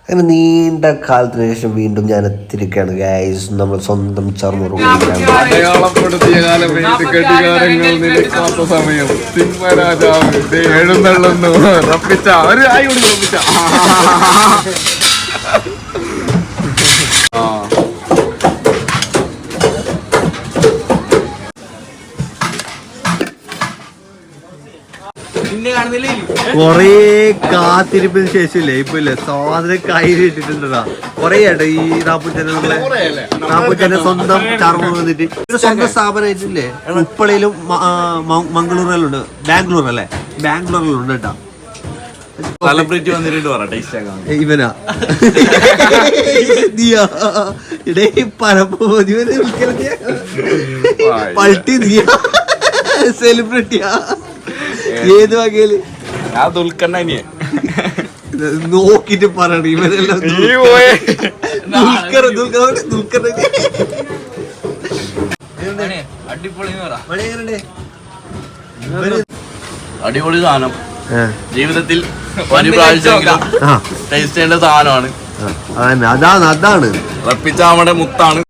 അങ്ങനെ നീണ്ട കാലത്തിന് ശേഷം വീണ്ടും ഞാൻ എത്തിയിരിക്കുകയാണ് ഗൈസ്. നമ്മൾ സ്വന്തം ചർമുറു അടയാളപ്പെടുത്തിയ കാലം ഘടികാരങ്ങൾ നിലയ്ക്കാത്ത സമയം സിംഹരാജാവ് എഴുന്നള്ളുന്നു. റപ്പിച്ച ഒരു ആയി റപ്പിച്ച കൊറേ കാത്തിരിപ്പിന് ശേഷമില്ലേ ഇപ്പൊ ഇല്ലേ സാധനം കയ്യിൽ ഇട്ടിട്ടുണ്ടാ കൊറേ ആയിട്ട് ഈ നാപ്പൂച്ചന്റെ സ്വന്തം ചർമ്മം വന്നിട്ട് സ്വന്തം സ്ഥാപനമായിട്ടില്ലേ ഉപ്പളയിലും മംഗളൂരിലും ഉണ്ട്. ബാംഗ്ലൂർ അല്ലേ? ബാംഗ്ലൂരിലും ഉണ്ട് കേട്ടോ. സെലിബ്രിറ്റി വന്നിട്ടുണ്ട് ഇവനാ ഇടേ പരപ്പോതി പൾട്ടി നീയാ സെലിബ്രിറ്റിയാ ഏത് വകയില് നോക്കിട്ട് പറയണ ഇവരെല്ലാം അടിപൊളി സാധനം. ജീവിതത്തിൽ ടേസ്റ്റ് ചെയ്യേണ്ട സാധനമാണ്. അതാണ് റപ്പിച്ച നമ്മുടെ മുത്താണ്.